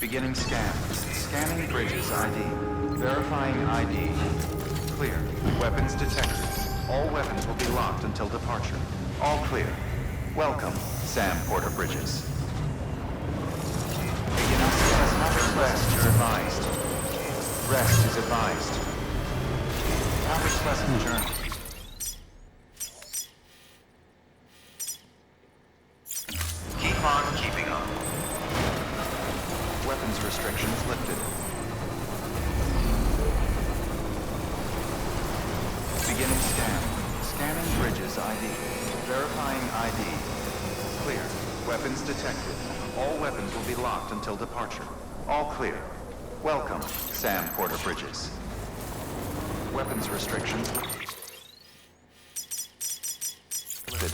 Beginning scan. Scanning bridges ID. Verifying ID. Clear. Weapons detected. All weapons will be locked until departure. All clear. Welcome, Sam Porter Bridges. Beginning scan. Rest is advised. Rest is advised. Have a pleasant journey. Keep on keeping on. Weapons restrictions lifted. Beginning scan. Scanning bridges ID. Verifying ID. Clear. Weapons detected. All weapons will be locked until departure. All clear. Welcome, Sam Porter Bridges. Weapons restrictions lifted.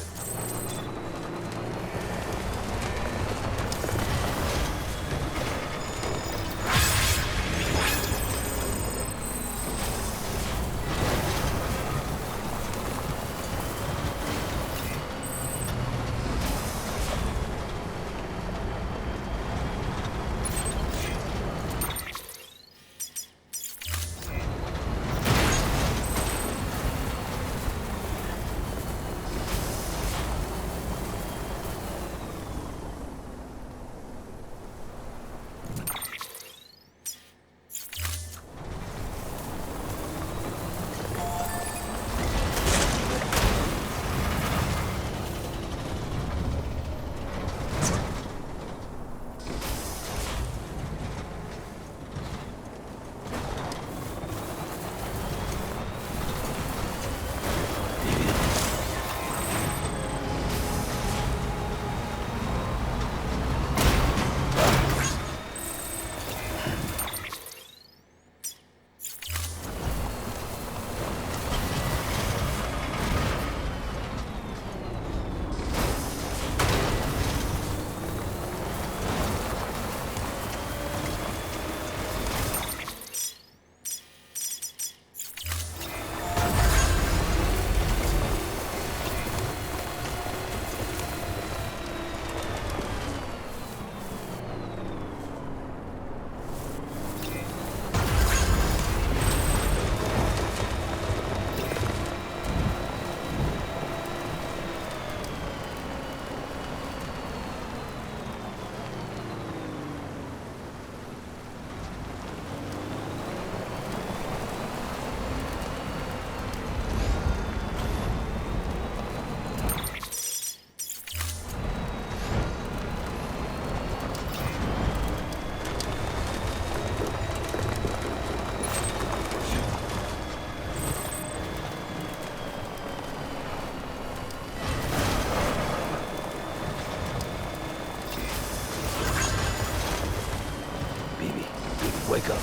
Wake up.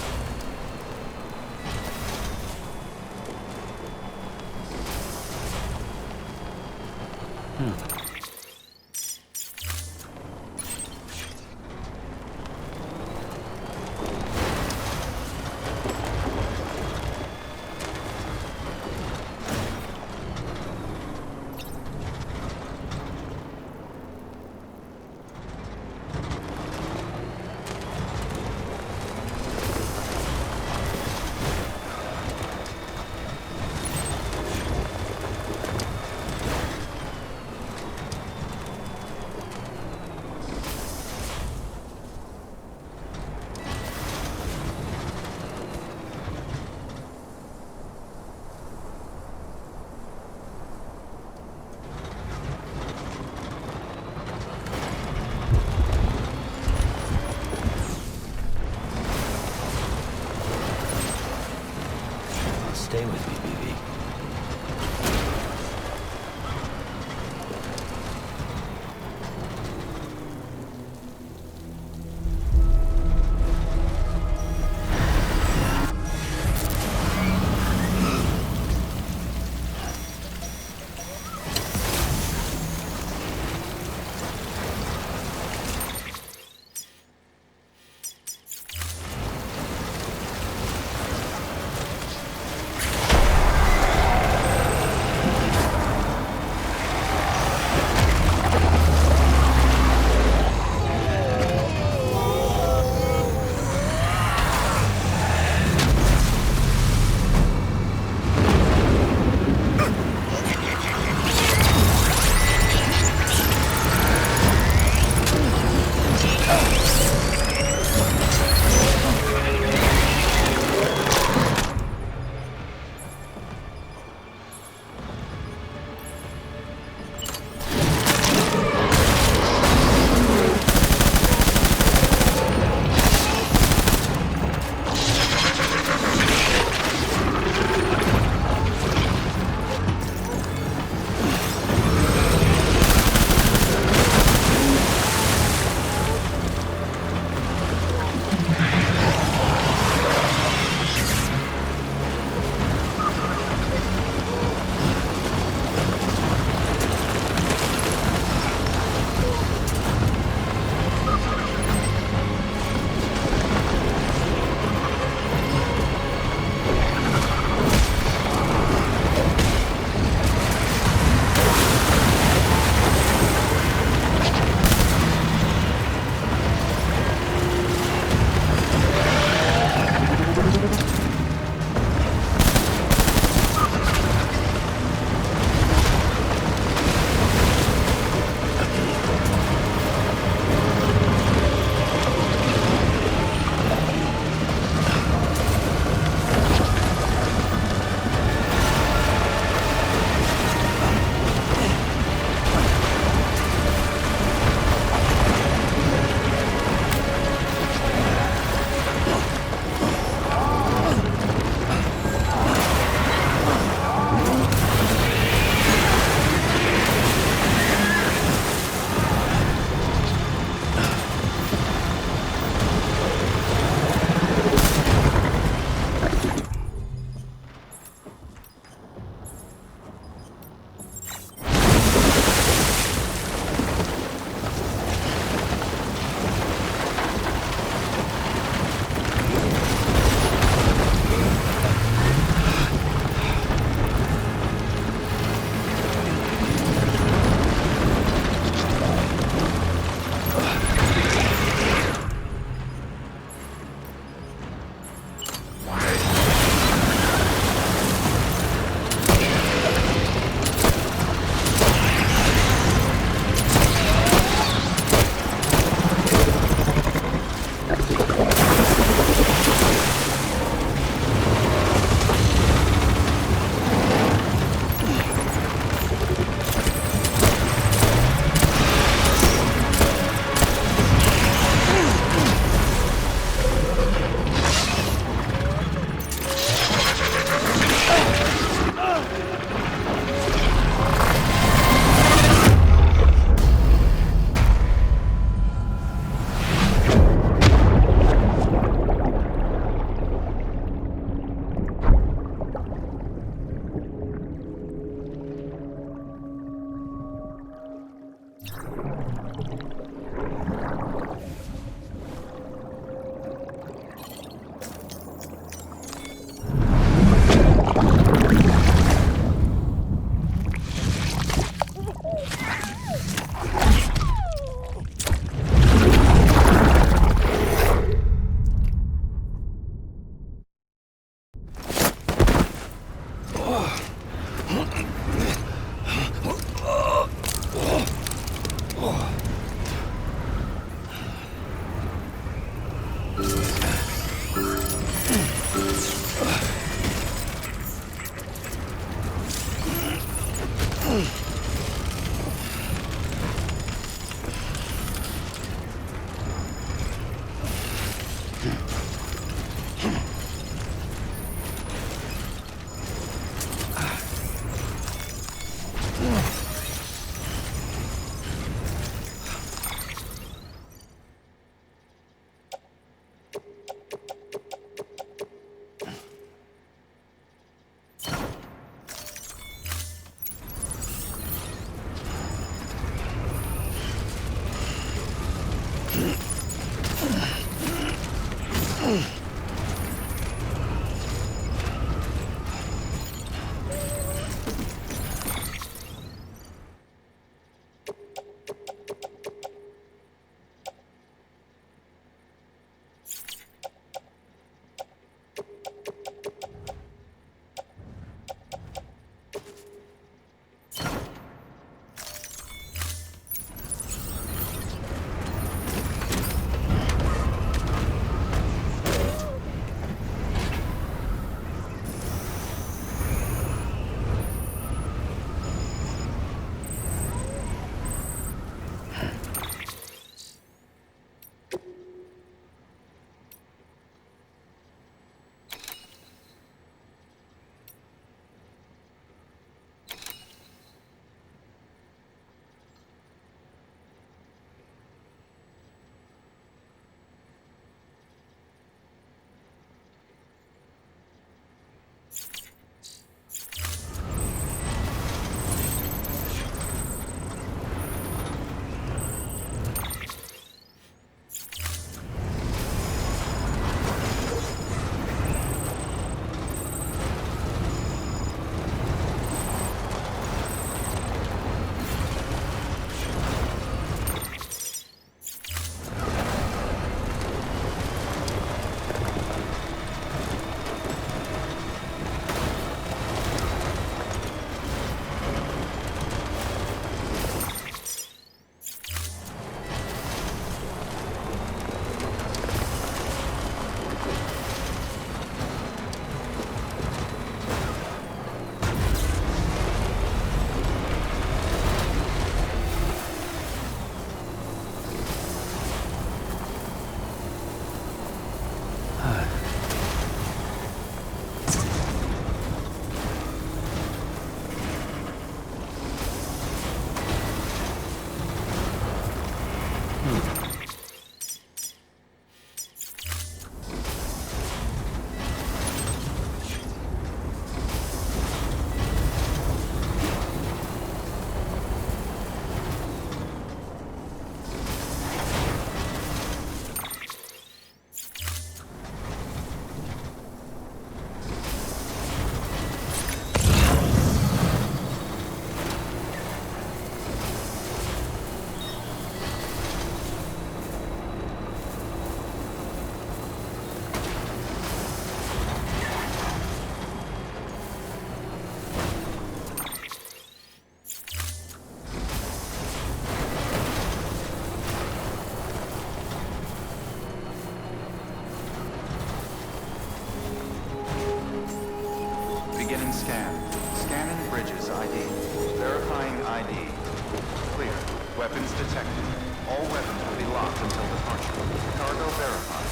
Weapons detected. All weapons will be locked until departure. Cargo verified.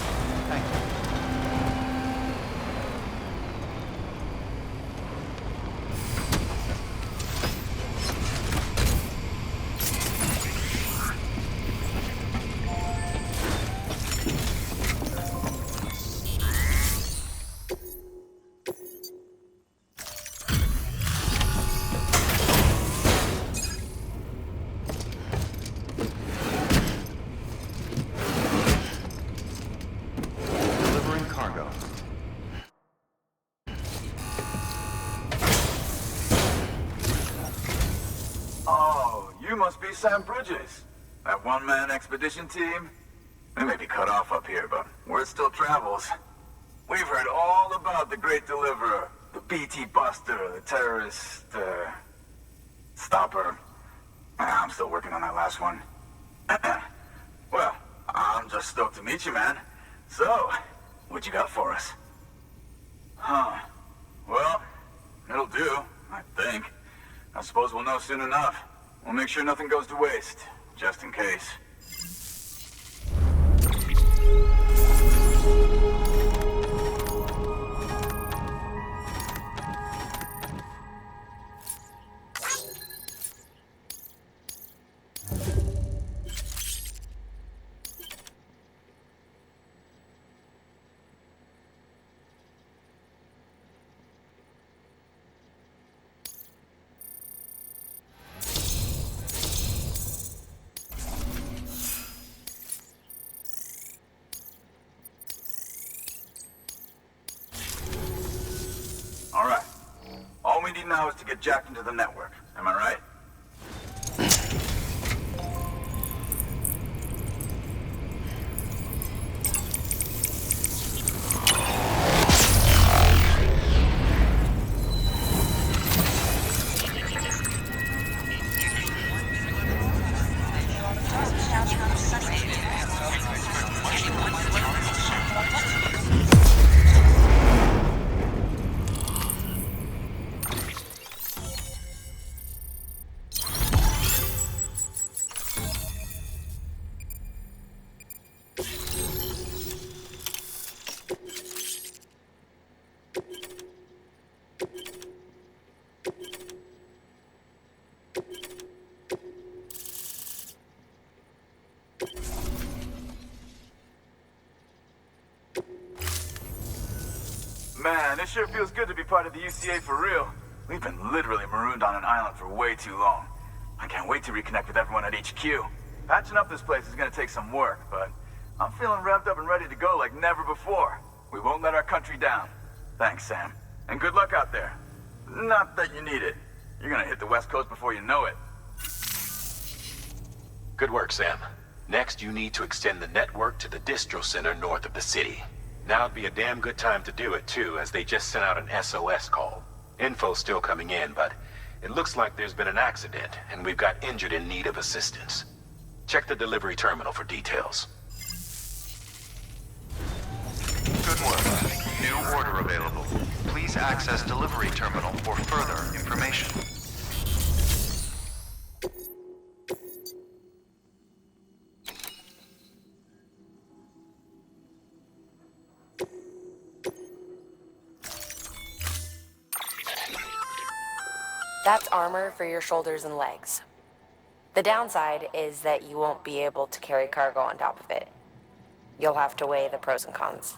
Thank you. Delivering cargo. Oh, you must be Sam Bridges. That one-man expedition team? They may be cut off up here, but word still travels. We've heard all about the Great Deliverer, the BT Buster, the terrorist, stopper. I'm still working on that last one. Well, I'm just stoked to meet you, man. So, what you got for us? Huh. Well, it'll do, I think. I suppose we'll know soon enough. We'll make sure nothing goes to waste, just in case. All right. All we need now is to get jacked into the network. Am I right? Man, it sure feels good to be part of the UCA for real. We've been literally marooned on an island for way too long. I can't wait to reconnect with everyone at HQ. Patching up this place is gonna take some work, but I'm feeling revved up and ready to go like never before. We won't let our country down. Thanks, Sam. And good luck out there. Not that you need it. You're gonna hit the West Coast before you know it. Good work, Sam. Next, you need to extend the network to the distro center north of the city. Now'd be a damn good time to do it, too, as they just sent out an SOS call. Info's still coming in, but it looks like there's been an accident, and we've got injured in need of assistance. Check the delivery terminal for details. Good work. New order available. Please access delivery terminal for further information. That's armor for your shoulders and legs. The downside is that you won't be able to carry cargo on top of it. You'll have to weigh the pros and cons.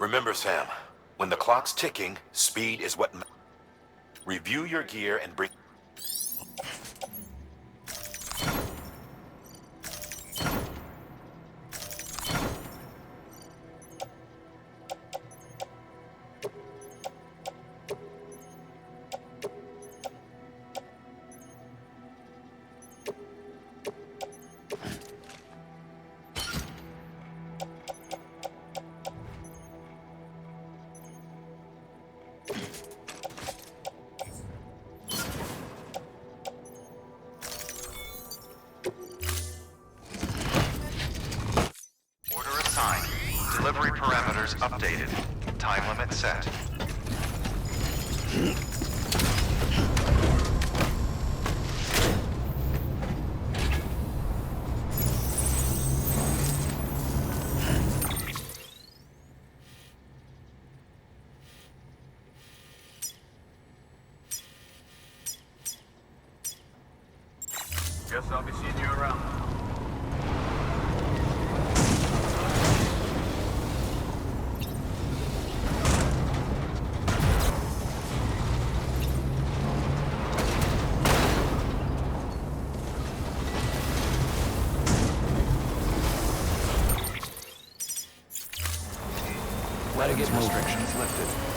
Remember, Sam, when the clock's ticking, speed is what Review your gear and bring... Delivery parameters updated. Time limit set. Guess I'll be seeing you around. Weapons restrictions lifted.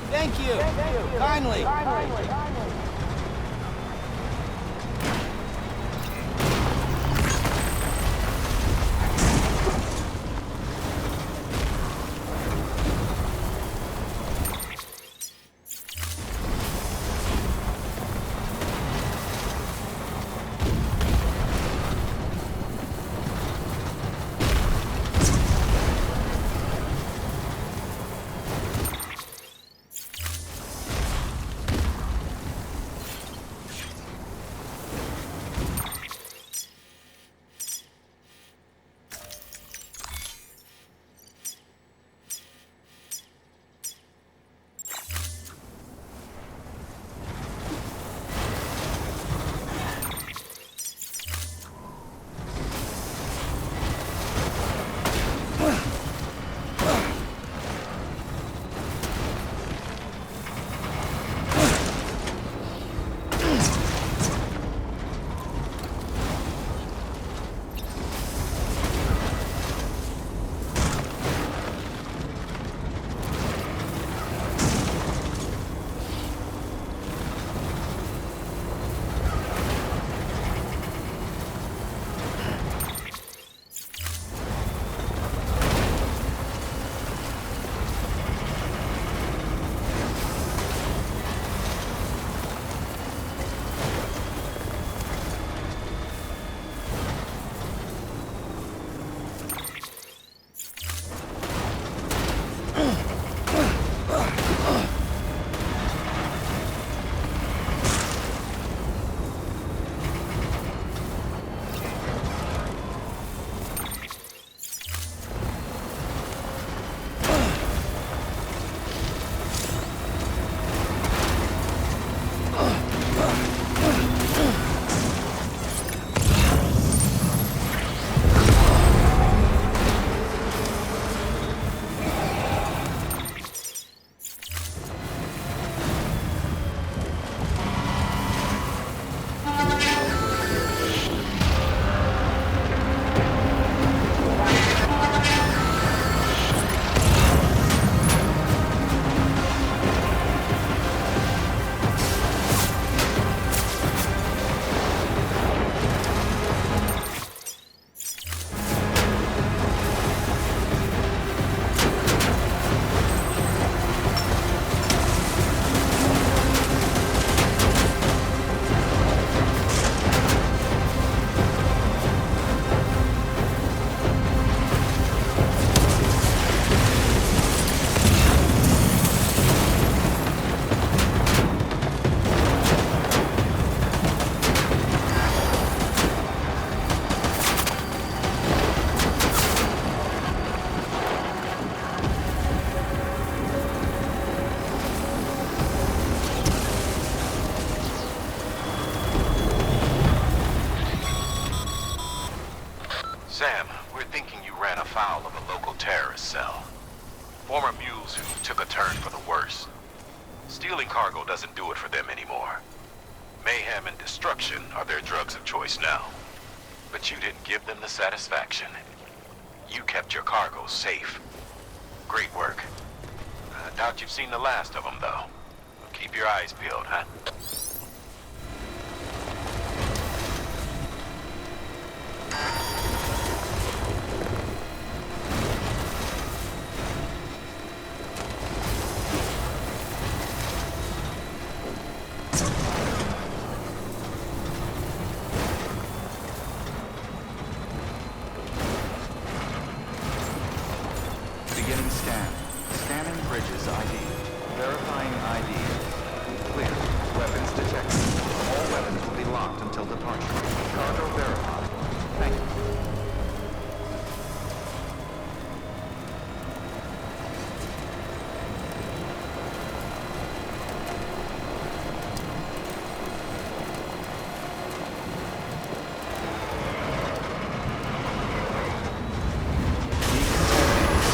Thank you. Kindly. Sam, we're thinking you ran afoul of a local terrorist cell. Former mules who took a turn for the worse. Stealing cargo doesn't do it for them anymore. Mayhem and destruction are their drugs of choice now. But you didn't give them the satisfaction. You kept your cargo safe. Great work. I doubt you've seen the last of them, though. Keep your eyes peeled, huh? Beginning scan. Scanning bridges ID. Verifying ID. Clear. Weapons detected. All weapons will be locked until departure. Cargo verified. Thank you. Decontaminating.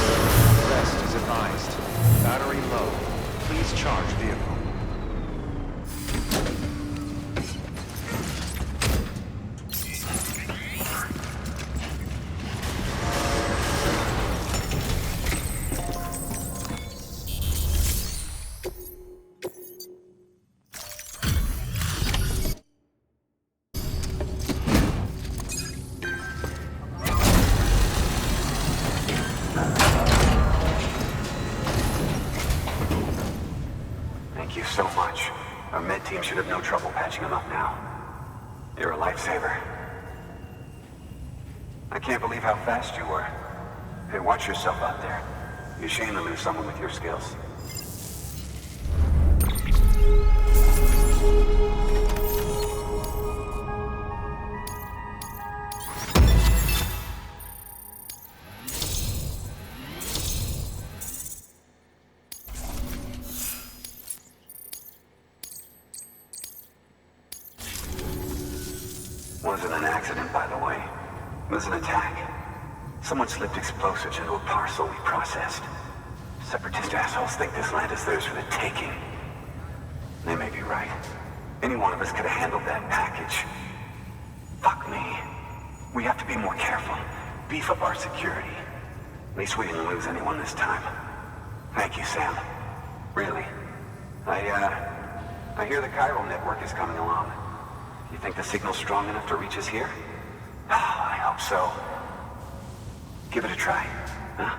Rest is advised. Battery low. Please charge vehicle. Thank you so much. Our med team should have no trouble patching him up now. You're a lifesaver. I can't believe how fast you were. Hey, watch yourself out there. You're ashamed to lose someone with your skills. Wasn't an accident, by the way. It was an attack. Someone slipped explosives into a parcel we processed. Separatist assholes think this land is theirs for the taking. They may be right. Any one of us could have handled that package. Fuck me. We have to be more careful. Beef up our security. At least we didn't lose anyone this time. Thank you, Sam. Really. I hear the chiral network is coming along. You think the signal's strong enough to reach us here? I hope so. Give it a try, huh?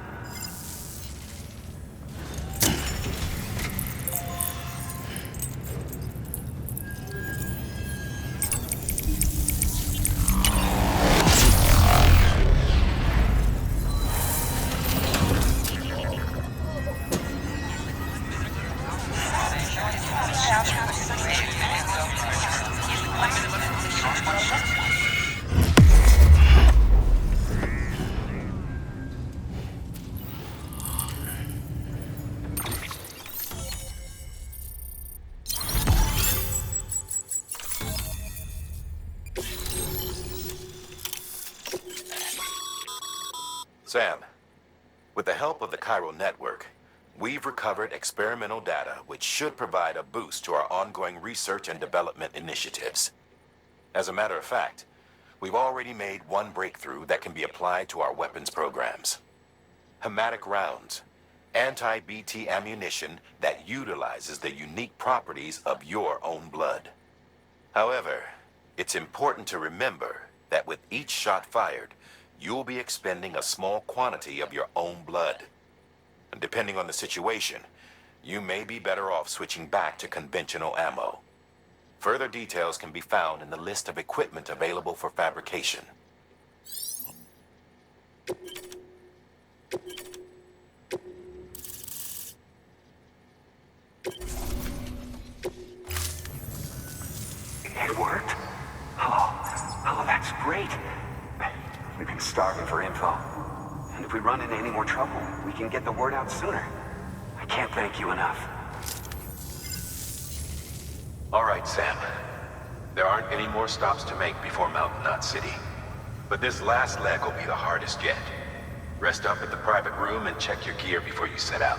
Sam, with the help of the chiral network, we've recovered experimental data which should provide a boost to our ongoing research and development initiatives. As a matter of fact, we've already made one breakthrough that can be applied to our weapons programs. Hematic rounds, anti-BT ammunition that utilizes the unique properties of your own blood. However, it's important to remember that with each shot fired, you'll be expending a small quantity of your own blood. And depending on the situation, you may be better off switching back to conventional ammo. Further details can be found in the list of equipment available for fabrication. It worked? Oh, that's great. We've been starving for info. And if we run into any more trouble, we can get the word out sooner. I can't thank you enough. All right, Sam. There aren't any more stops to make before Mountain Knot City. But this last leg will be the hardest yet. Rest up at the private room and check your gear before you set out.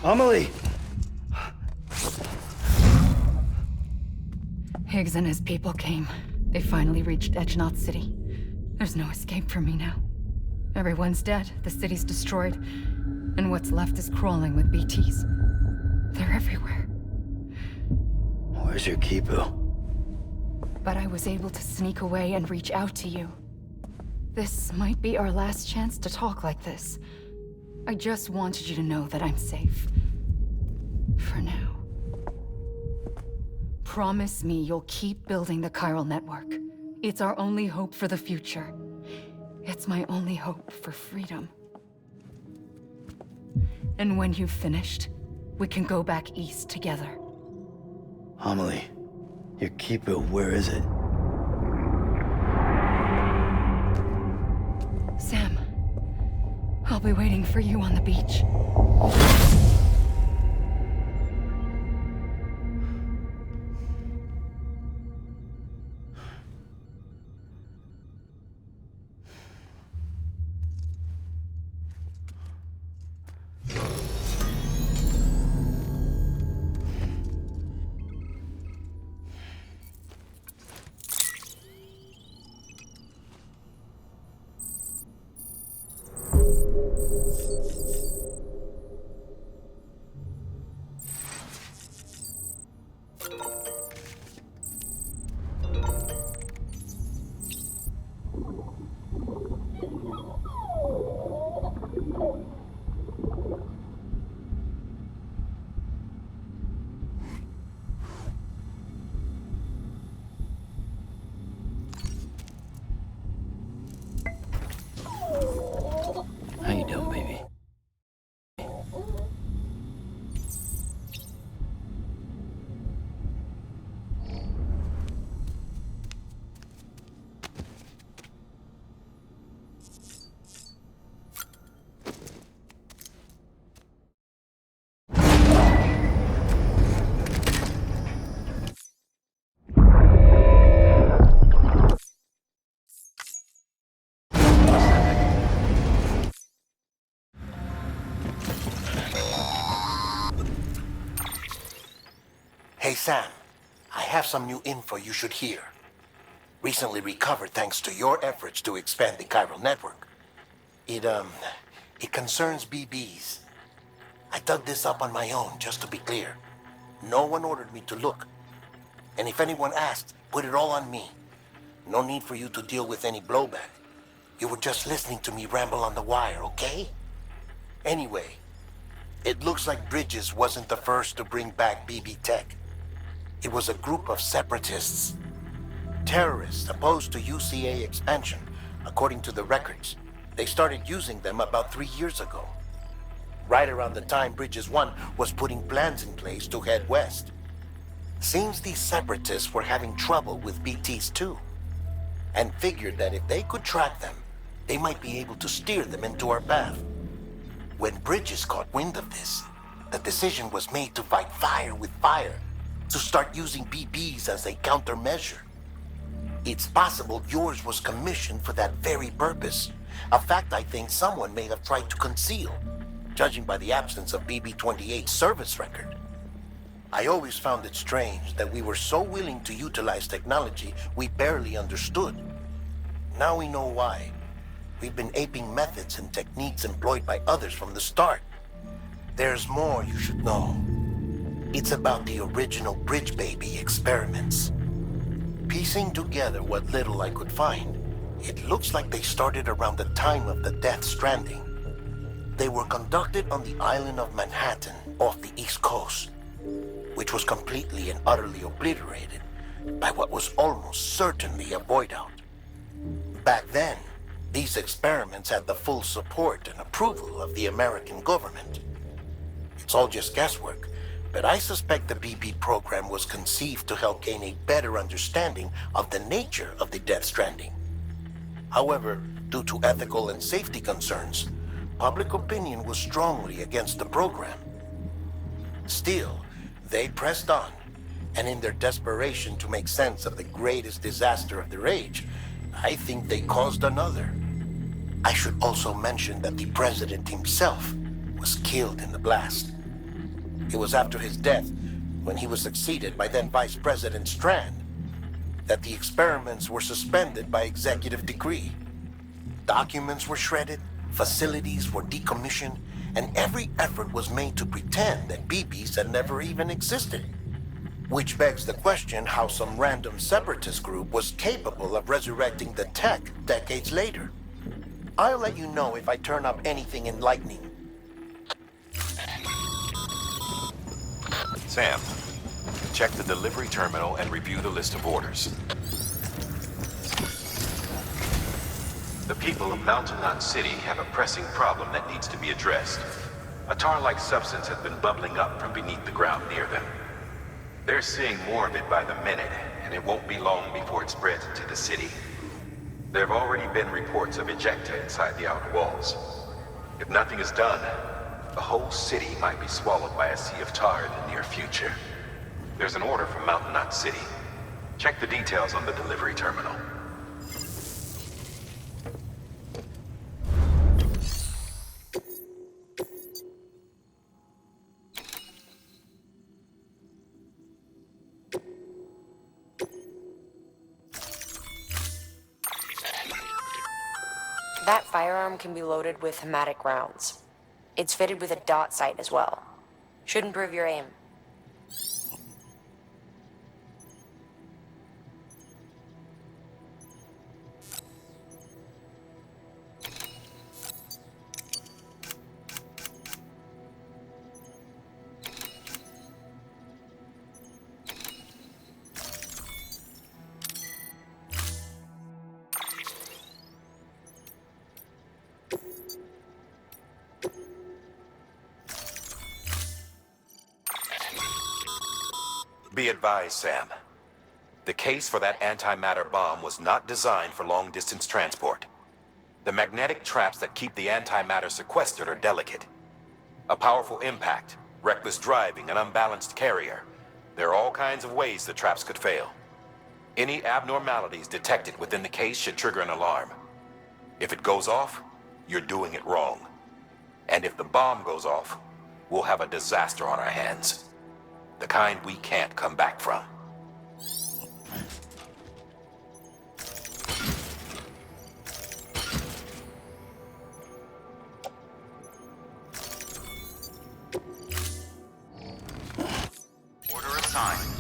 Amelie! Higgs and his people came. They finally reached Edgenaught City. There's no escape for me now. Everyone's dead, the city's destroyed, and what's left is crawling with BTs. They're everywhere. Where's your Kipu? But I was able to sneak away and reach out to you. This might be our last chance to talk like this. I just wanted you to know that I'm safe. For now. Promise me you'll keep building the chiral network. It's our only hope for the future. It's my only hope for freedom. And when you've finished, we can go back east together. Amelie, your Kipu, where is it? Sam, I'll be waiting for you on the beach. How you doing, baby? Hey Sam, I have some new info you should hear. Recently recovered thanks to your efforts to expand the chiral network. It concerns BBs. I dug this up on my own, just to be clear. No one ordered me to look. And if anyone asked, put it all on me. No need for you to deal with any blowback. You were just listening to me ramble on the wire, okay? Anyway, it looks like Bridges wasn't the first to bring back BB tech. It was a group of separatists. Terrorists opposed to UCA expansion, according to the records. They started using them about 3 years ago. Right around the time Bridges 1 was putting plans in place to head west. Seems these separatists were having trouble with BTs too, and figured that if they could track them, they might be able to steer them into our path. When Bridges caught wind of this, the decision was made to fight fire with fire, to start using BBs as a countermeasure. It's possible yours was commissioned for that very purpose, a fact I think someone may have tried to conceal, judging by the absence of BB-28's service record. I always found it strange that we were so willing to utilize technology we barely understood. Now we know why. We've been aping methods and techniques employed by others from the start. There's more you should know. It's about the original Bridge Baby experiments. Piecing together what little I could find, it looks like they started around the time of the Death Stranding. They were conducted on the island of Manhattan off the East Coast, which was completely and utterly obliterated by what was almost certainly a void out. Back then, these experiments had the full support and approval of the American government. It's all just guesswork, but I suspect the BB program was conceived to help gain a better understanding of the nature of the Death Stranding. However, due to ethical and safety concerns, public opinion was strongly against the program. Still, they pressed on, and in their desperation to make sense of the greatest disaster of their age, I think they caused another. I should also mention that the president himself was killed in the blast. It was after his death, when he was succeeded by then Vice President Strand, that the experiments were suspended by executive decree. Documents were shredded, facilities were decommissioned, and every effort was made to pretend that BBs had never even existed. Which begs the question how some random separatist group was capable of resurrecting the tech decades later. I'll let you know if I turn up anything enlightening. Sam, check the delivery terminal and review the list of orders. The people of Mountain Knot City have a pressing problem that needs to be addressed. A tar-like substance has been bubbling up from beneath the ground near them. They're seeing more of it by the minute, and it won't be long before it spreads into the city. There have already been reports of ejecta inside the outer walls. If nothing is done, the whole city might be swallowed by a sea of tar in the near future. There's an order from Mountain Knot City. Check the details on the delivery terminal. That firearm can be loaded with hematic rounds. It's fitted with a dot sight as well. Should improve your aim. Be advised, Sam. The case for that antimatter bomb was not designed for long-distance transport. The magnetic traps that keep the antimatter sequestered are delicate. A powerful impact, reckless driving, an unbalanced carrier. There are all kinds of ways the traps could fail. Any abnormalities detected within the case should trigger an alarm. If it goes off, you're doing it wrong. And if the bomb goes off, we'll have a disaster on our hands. The kind we can't come back from. Order assigned.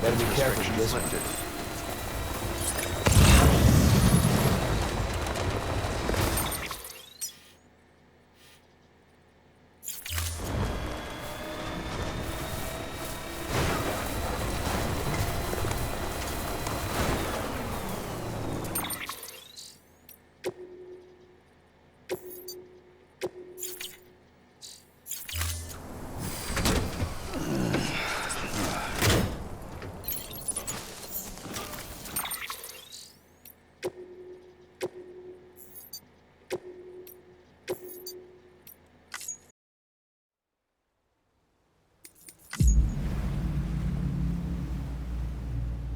weapons be careful with restrictions this one. lifted.